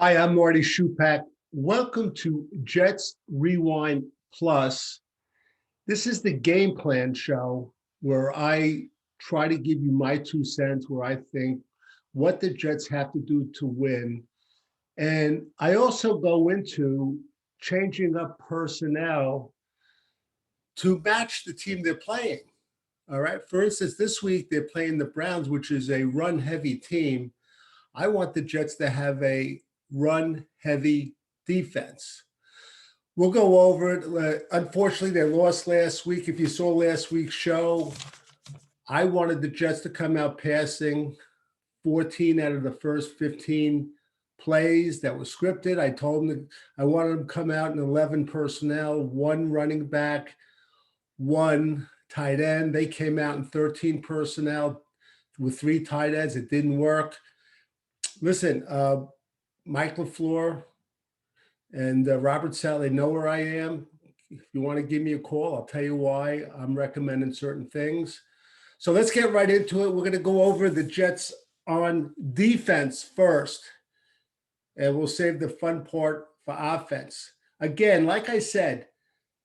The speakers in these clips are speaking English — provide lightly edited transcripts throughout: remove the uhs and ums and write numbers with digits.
Hi, I'm Marty Schupak. Welcome to Jets Rewind Plus. This is the game plan show where I try to give you my 2 cents, where I think what the Jets have to do to win. And I also go into changing up personnel to match the team they're playing. All right. For instance, this week they're playing the Browns, which is a run heavy team. I want the Jets to have a run heavy defense. We'll go over it. Unfortunately, they lost last week. If you saw last week's show, I wanted the Jets to come out passing 14 out of the first 15 plays that were scripted. I told them that I wanted them to come out in 11 personnel, one running back, one tight end. They came out in 13 personnel with three tight ends. It didn't work. Listen, Mike LaFleur and Robert Sal, they know where I am. If you want to give me a call, I'll tell you why I'm recommending certain things. So let's get right into it. We're going to go over the Jets on defense first, and we'll save the fun part for offense. Again, like I said,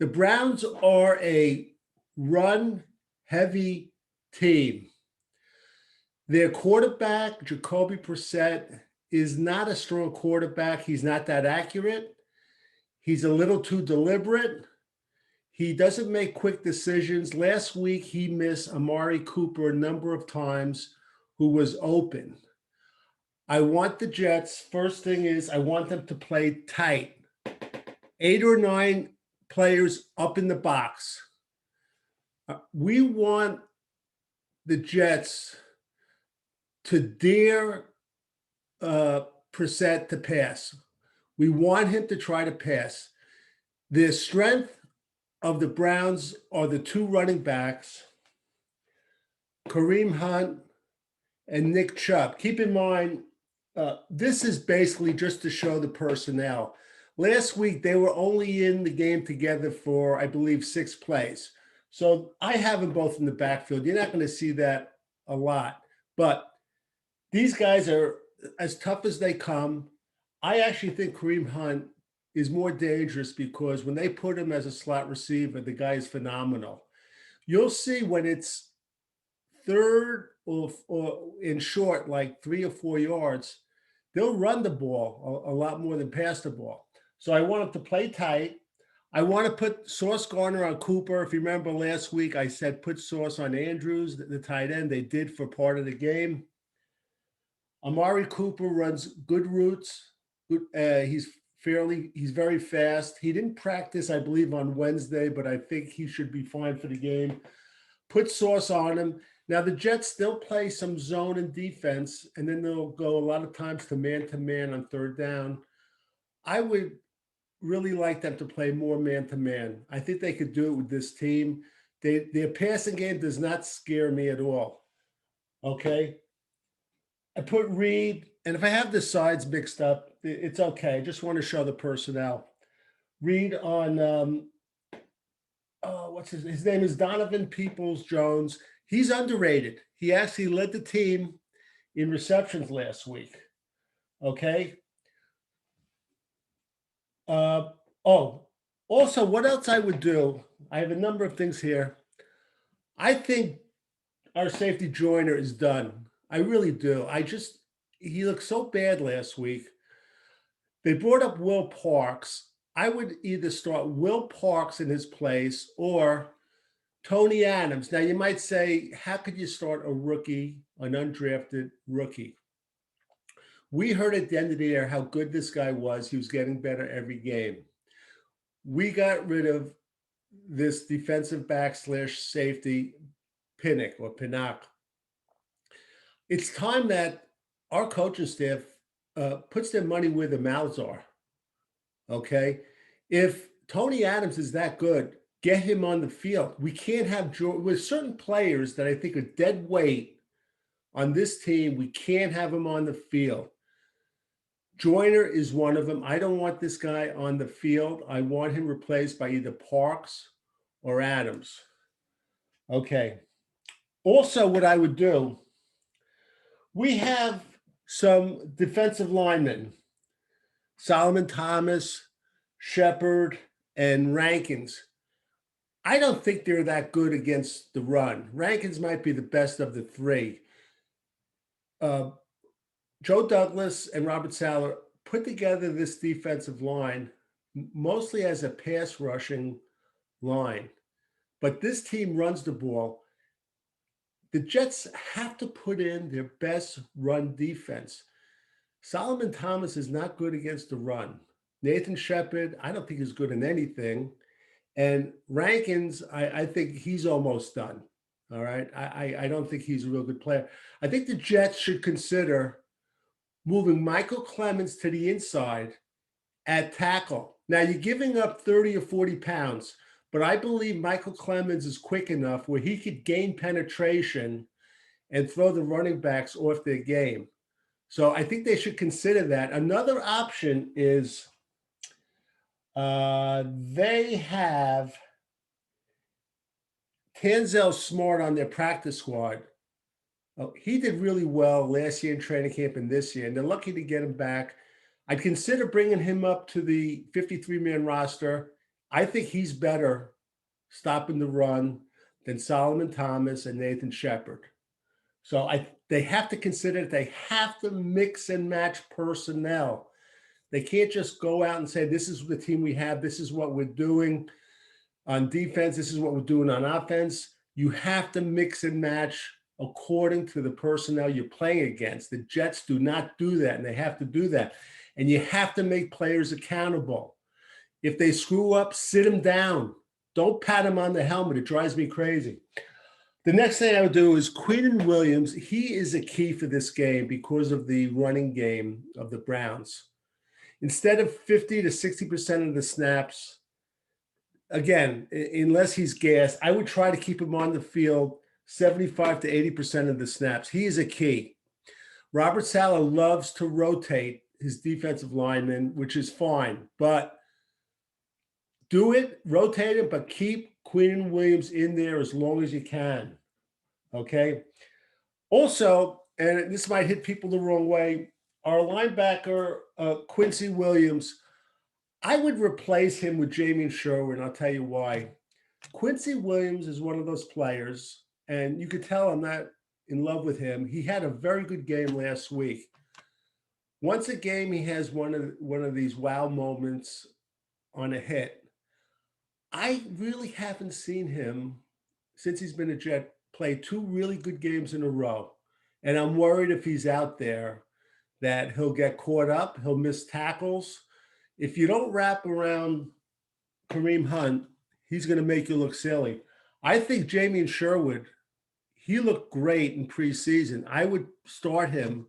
the Browns are a run-heavy team. Their quarterback, Jacoby Brissett, is not a strong quarterback. He's not that accurate. He's a little too deliberate. He doesn't make quick decisions. Last week, he missed Amari Cooper a number of times, who was open. I want the Jets, first thing is I want them to play tight. 8 or 9 players up in the box. We want the Jets to dare Brissett to pass. We want him to try to pass. The strength of the Browns are the two running backs, Kareem Hunt and Nick Chubb. Keep in mind, this is basically just to show the personnel. Last week, they were only in the game together for, I believe, 6 plays. So I have them both in the backfield. You're not going to see that a lot. But these guys are as tough as they come. I actually think Kareem Hunt is more dangerous because when they put him as a slot receiver, the guy is phenomenal. You'll see when it's third or in short, like 3 or 4 yards, they'll run the ball a lot more than pass the ball. So I want them to play tight. I want to put Sauce Gardner on Cooper. If you remember last week, I said put Sauce on Andrews, the tight end. They did for part of the game. Amari Cooper runs good routes. He's very fast. He didn't practice, I believe, on Wednesday, but I think he should be fine for the game. Put Sauce on him. Now, the Jets, they'll play some zone and defense, and then they'll go a lot of times to man on third down. I would really like them to play more man-to-man. I think they could do it with this team. Their passing game does not scare me at all, okay? I put Reed, and if I have the sides mixed up, it's okay. I just want to show the personnel. Reed on, what's his name is Donovan Peoples-Jones. He's underrated. He actually led the team in receptions last week, okay? Also, what else I would do? I have a number of things here. I think our safety Joyner is done. I really do. He looked so bad last week. They brought up Will Parks. I would either start Will Parks in his place or Tony Adams. Now, you might say, how could you start a rookie, an undrafted rookie? We heard at the end of the year how good this guy was. He was getting better every game. We got rid of this defensive back / safety, Pinnock. It's time that our coaching staff puts their money where their mouths are, okay? If Tony Adams is that good, get him on the field. We can't have with certain players that I think are dead weight on this team, we can't have him on the field. Joyner is one of them. I don't want this guy on the field. I want him replaced by either Parks or Adams. Okay. Also, what I would do, we have some defensive linemen. Solomon Thomas, Shepard, and Rankins. I don't think they're that good against the run. Rankins might be the best of the three. Joe Douglas and Robert Saleh put together this defensive line mostly as a pass rushing line. But this team runs the ball. The Jets have to put in their best run defense. Solomon Thomas is not good against the run. Nathan Shepard, I don't think is good in anything. And Rankins, I think he's almost done. All right. I don't think he's a real good player. I think the Jets should consider moving Michael Clemens to the inside at tackle. Now, you're giving up 30 or 40 pounds, but I believe Michael Clemens is quick enough where he could gain penetration and throw the running backs off their game. So I think they should consider that. Another option is they have Tanzel Smart on their practice squad. He did really well last year in training camp and this year, and they're lucky to get him back. I'd consider bringing him up to the 53-man roster. I think he's better stopping the run than Solomon Thomas and Nathan Shepard. So they have to consider it. They have to mix and match personnel. They can't just go out and say, this is the team we have. This is what we're doing on defense. This is what we're doing on offense. You have to mix and match according to the personnel you're playing against. The Jets do not do that, and they have to do that. And you have to make players accountable. If they screw up, sit them down. Don't pat them on the helmet. It drives me crazy. The next thing I would do is Quinnen Williams. He is a key for this game because of the running game of the Browns. Instead of 50 to 60% of the snaps, again, unless he's gassed, I would try to keep him on the field 75 to 80% of the snaps. He is a key. Robert Saleh loves to rotate his defensive linemen, which is fine, but do it, rotate him, but keep Quinnen Williams in there as long as you can, okay? Also, and this might hit people the wrong way, our linebacker, Quincy Williams, I would replace him with Jamien Sherwood, and I'll tell you why. Quincy Williams is one of those players, and you could tell I'm not in love with him. He had a very good game last week. Once a game, he has one of these wow moments on a hit. I really haven't seen him since he's been a Jet play two really good games in a row. And I'm worried if he's out there that he'll get caught up, he'll miss tackles. If you don't wrap around Kareem Hunt, he's going to make you look silly. I think Jamien Sherwood, he looked great in preseason. I would start him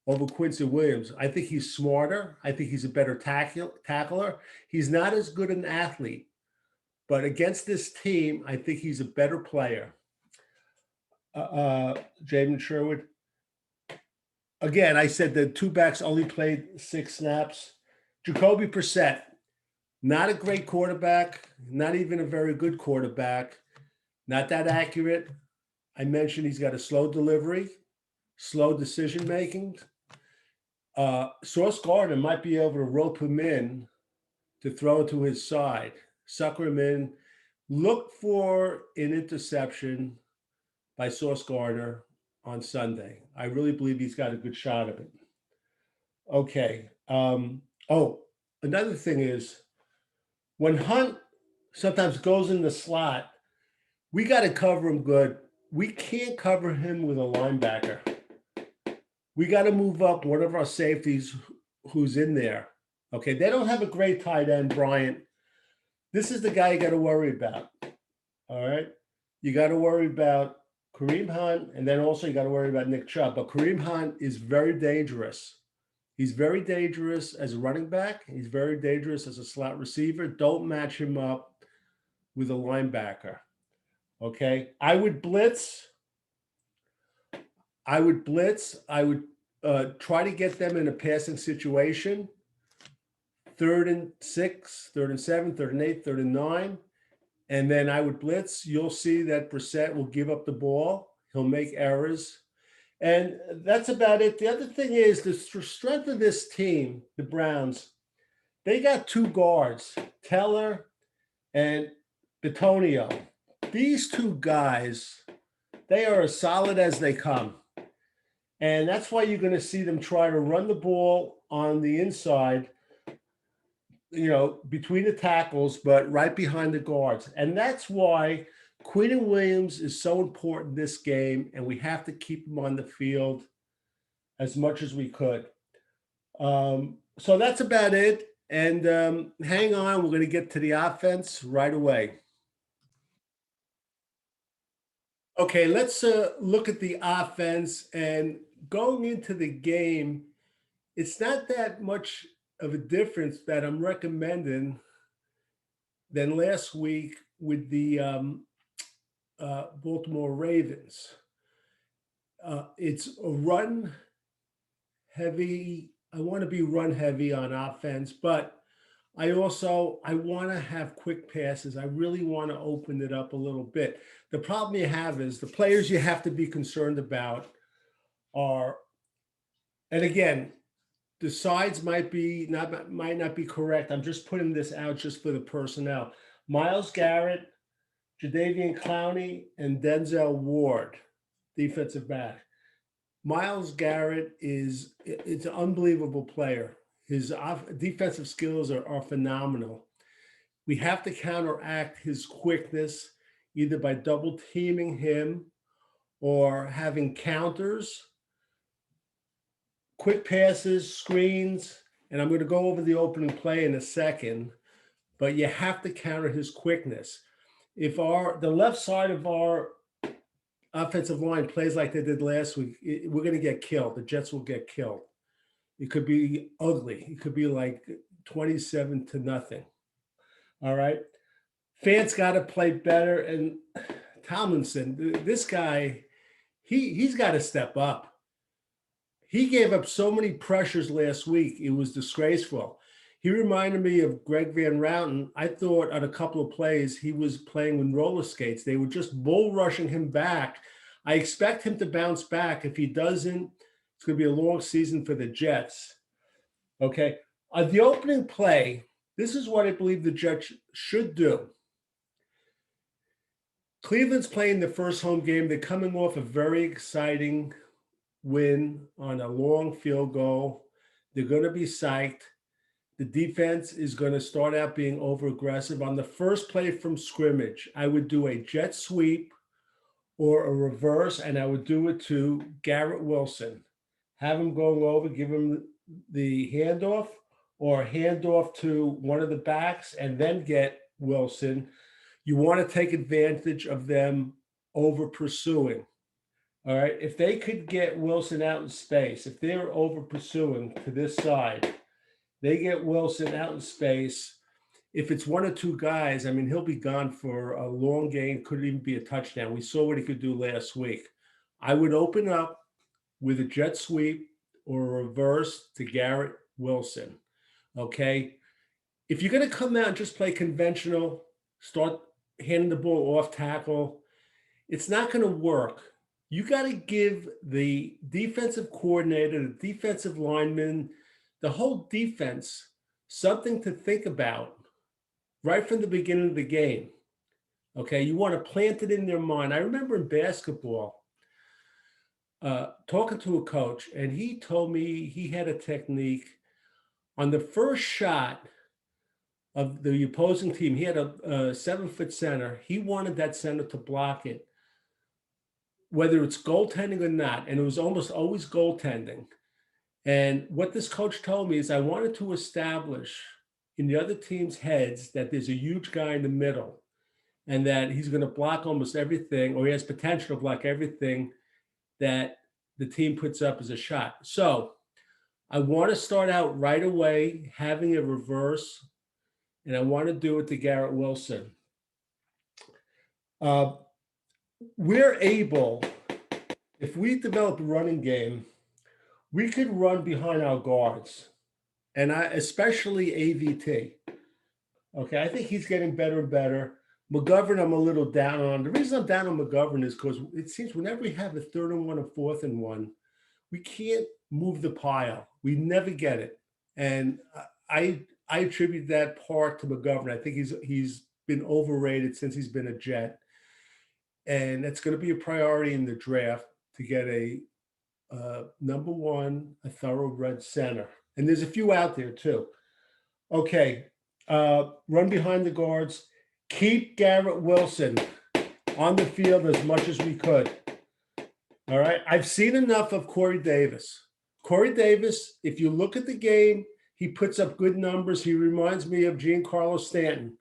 over Quincy Williams. I think he's smarter. I think he's a better tackler. He's not as good an athlete, but against this team, I think he's a better player. Jamien Sherwood. Again, I said the two backs only played 6 snaps. Jacoby Brissett, not a great quarterback, not even a very good quarterback, not that accurate. I mentioned he's got a slow delivery, slow decision-making. Sauce Gardner might be able to rope him in to throw it to his side, sucker him in. Look for an interception by Sauce Gardner on Sunday. I really believe he's got a good shot of it. Okay. Another thing is when Hunt sometimes goes in the slot, we got to cover him good. We can't cover him with a linebacker. We got to move up one of our safeties who's in there. Okay, they don't have a great tight end, Bryant. This is the guy you got to worry about. All right, you got to worry about Kareem Hunt, and then also you got to worry about Nick Chubb. But Kareem Hunt is very dangerous. He's very dangerous as a running back. He's very dangerous as a slot receiver. Don't match him up with a linebacker. Okay, I would blitz. I would try to get them in a passing situation. 3rd and 6, 3rd and 7, 3rd and 8, 3rd and 9. And then I would blitz. You'll see that Brissett will give up the ball. He'll make errors. And that's about it. The other thing is the strength of this team, the Browns, They got two guards, Teller and Bitonio. These two guys, they are as solid as they come. And that's why you're going to see them try to run the ball on the inside, between the tackles, but right behind the guards. And that's why Quinnen Williams is so important this game, and we have to keep him on the field as much as we could. So that's about it. And hang on, we're going to get to the offense right away. Okay, let's look at the offense. And going into the game, it's not that much of a difference that I'm recommending than last week with the Baltimore Ravens. It's a run heavy. I want to be run heavy on offense, but I want to have quick passes. I really want to open it up a little bit. The problem you have is the players you have to be concerned about are, and again, the sides might not be correct. I'm just putting this out just for the personnel. Myles Garrett, Jadeveon Clowney, and Denzel Ward, defensive back. Myles Garrett it's an unbelievable player. His defensive skills are phenomenal. We have to counteract his quickness either by double teaming him or having counters, quick passes, screens, and I'm going to go over the opening play in a second, but you have to counter his quickness. If the left side of our offensive line plays like they did last week, we're going to get killed. The Jets will get killed. It could be ugly. It could be like 27-0. All right. Fans got to play better. And Tomlinson, this guy, he's got to step up. He gave up so many pressures last week. It was disgraceful. He reminded me of Greg Van Routen. I thought on a couple of plays, he was playing with roller skates. They were just bull rushing him back. I expect him to bounce back. If he doesn't, it's going to be a long season for the Jets. Okay. The opening play, this is what I believe the Jets should do. Cleveland's playing the first home game. They're coming off a very exciting win on a long field goal. They're going to be psyched. The defense is going to start out being over aggressive. On the first play from scrimmage, I would do a jet sweep or a reverse, and I would do it to Garrett Wilson. Have him go over, give him the handoff, or handoff to one of the backs and then get Wilson. You want to take advantage of them over pursuing. All right. If they could get Wilson out in space, if they're over pursuing to this side, they get Wilson out in space. If it's one or two guys, I mean, he'll be gone for a long game. Could even be a touchdown. We saw what he could do last week. I would open up with a jet sweep or a reverse to Garrett Wilson. Okay. If you're going to come out and just play conventional, start handing the ball off tackle, it's not going to work. You got to give the defensive coordinator, the defensive lineman, the whole defense something to think about right from the beginning of the game. Okay, you want to plant it in their mind. I remember in basketball talking to a coach, and he told me he had a technique on the first shot of the opposing team. He had a 7-foot center. He wanted that center to block it, whether it's goaltending or not, and it was almost always goaltending. And what this coach told me is I wanted to establish in the other team's heads that there's a huge guy in the middle and that he's going to block almost everything, or he has potential to block everything that the team puts up as a shot. So I want to start out right away having a reverse, and I want to do it to Garrett Wilson. We're able, if we develop a running game, we could run behind our guards, and especially AVT. Okay, I think he's getting better and better. McGovern, I'm a little down on. The reason I'm down on McGovern is because it seems whenever we have a 3rd and 1 or 4th and 1, we can't move the pile. We never get it. And I I attribute that part to McGovern. I think he's been overrated since he's been a Jet, and it's going to be a priority in the draft to get a number one, a thoroughbred center. And there's a few out there too. Okay, run behind the guards. Keep Garrett Wilson on the field as much as we could. All right. I've seen enough of Corey Davis. Corey Davis, if you look at the game, he puts up good numbers. He reminds me of Giancarlo Stanton.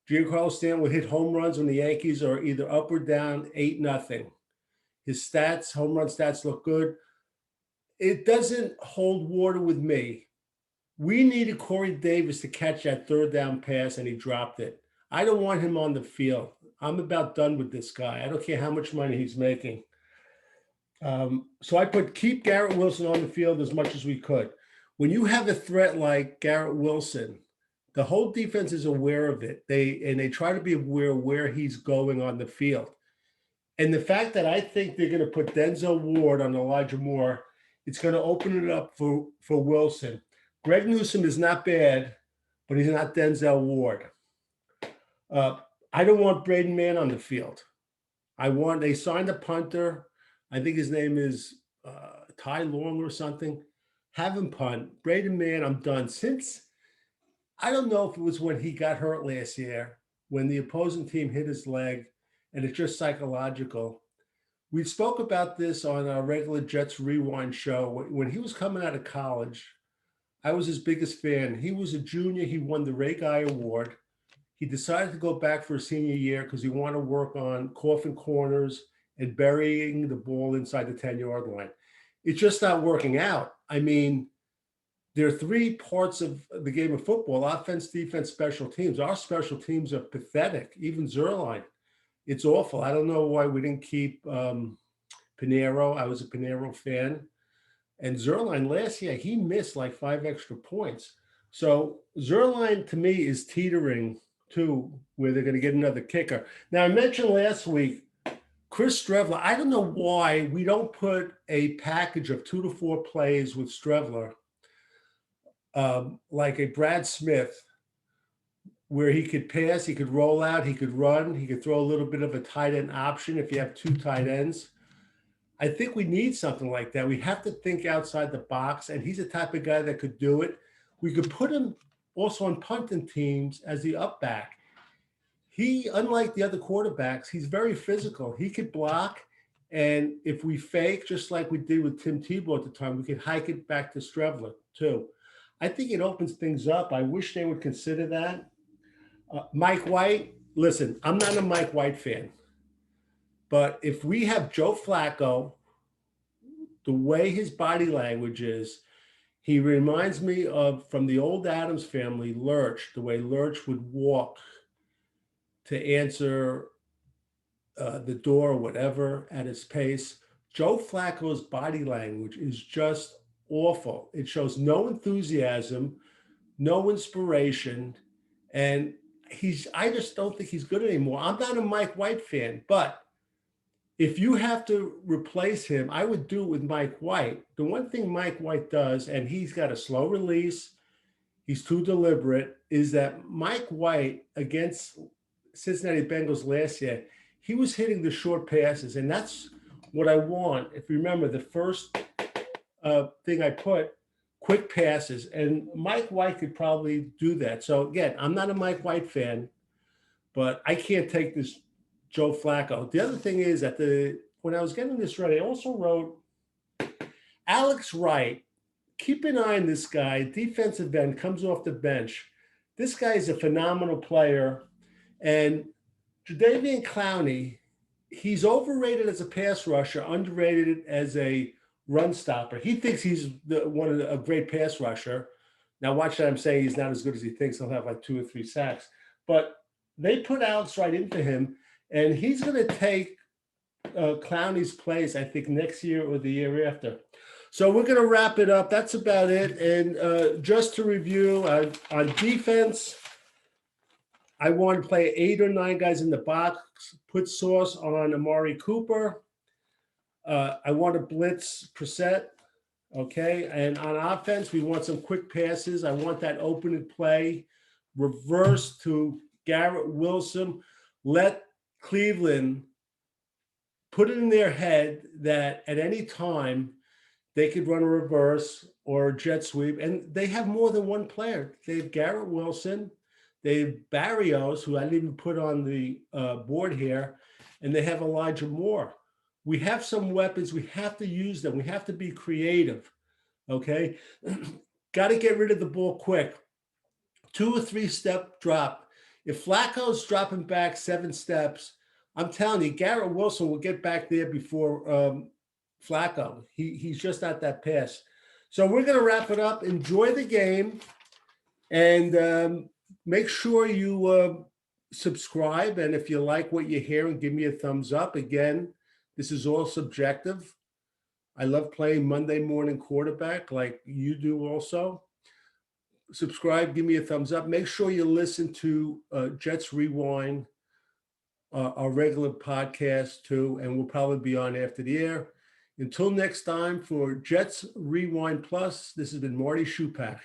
Giancarlo Stanton would hit home runs when the Yankees are either up or down 8-0. His stats, home run stats look good. It doesn't hold water with me. We needed Corey Davis to catch that third down pass, and he dropped it. I don't want him on the field. I'm about done with this guy. I don't care how much money he's making. So I put keep Garrett Wilson on the field as much as we could. When you have a threat like Garrett Wilson, the whole defense is aware of it. They try to be aware where he's going on the field. And the fact that I think they're going to put Denzel Ward on Elijah Moore, it's going to open it up for Wilson. Greg Newsome is not bad, but he's not Denzel Ward. I don't want Braden Mann on the field. They signed a punter. I think his name is Ty Long or something. Have him punt. Braden Mann, I'm done. Since, I don't know if it was when he got hurt last year, when the opposing team hit his leg, and it's just psychological. We spoke about this on our regular Jets Rewind show. When he was coming out of college, I was his biggest fan. He was a junior. He won the Ray Guy Award. He decided to go back for a senior year because he wanted to work on coffin corners and burying the ball inside the 10-yard line. It's just not working out. I mean, there are three parts of the game of football: offense, defense, special teams. Our special teams are pathetic. Even Zerline, it's awful. I don't know why we didn't keep Pinheiro. I was a Pinheiro fan. And Zerline last year, he missed like 5 extra points. So Zerline, to me, is teetering too, where they're going to get another kicker. Now, I mentioned last week, Chris Streveler. I don't know why we don't put a package of 2 to 4 plays with Streveler, like a Brad Smith, where he could pass, he could roll out, he could run, he could throw a little bit of a tight end option if you have 2 tight ends. I think we need something like that. We have to think outside the box, and he's the type of guy that could do it. We could put him also on punting teams as the up back. He, unlike the other quarterbacks, he's very physical. He could block, and if we fake, just like we did with Tim Tebow at the time, we could hike it back to Streveler too. I think it opens things up. I wish they would consider that. Mike White, listen, I'm not a Mike White fan. But if we have Joe Flacco, the way his body language is, he reminds me of, from the old Addams Family, Lurch, the way Lurch would walk to answer the door or whatever at his pace. Joe Flacco's body language is just awful. It shows no enthusiasm, no inspiration, and I just don't think he's good anymore. I'm not a Mike White fan, but if you have to replace him, I would do it with Mike White. The one thing Mike White does, and he's got a slow release, he's too deliberate, is that Mike White against Cincinnati Bengals last year, he was hitting the short passes, and that's what I want. If you remember, the first thing I put, quick passes, and Mike White could probably do that. So again, I'm not a Mike White fan, but I can't take this Joe Flacco. The other thing is that when I was getting this ready, I also wrote Alex Wright. Keep an eye on this guy, defensive end, comes off the bench. This guy is a phenomenal player. And Jadeveon Clowney, he's overrated as a pass rusher, underrated as a run stopper. He thinks he's a great pass rusher. Now, watch that. I'm saying he's not as good as he thinks. He'll have like 2 or 3 sacks. But they put Alex Wright into him, and he's going to take Clowney's place, I think, next year or the year after. So we're going to wrap it up. That's about it. And just to review, on defense, I want to play 8 or 9 guys in the box, put Sauce on Amari Cooper. I want to blitz Brissett. Okay. And on offense, we want some quick passes. I want that open play, reverse to Garrett Wilson. Let Cleveland put it in their head that at any time they could run a reverse or a jet sweep. And they have more than one player. They have Garrett Wilson. They have Barrios, who I didn't even put on the board here. And they have Elijah Moore. We have some weapons. We have to use them. We have to be creative. Okay. Got to get rid of the ball quick. 2 or 3 step drop. If Flacco's dropping back 7 steps, I'm telling you, Garrett Wilson will get back there before Flacco. He's just not that pass. So we're going to wrap it up. Enjoy the game, and make sure you subscribe. And if you like what you hear, and give me a thumbs up. Again, this is all subjective. I love playing Monday morning quarterback like you do also. Subscribe, give me a thumbs up. Make sure you listen to Jets Rewind, our regular podcast too, and we'll probably be on after the air. Until next time, for Jets Rewind Plus, this has been Marty Schupak.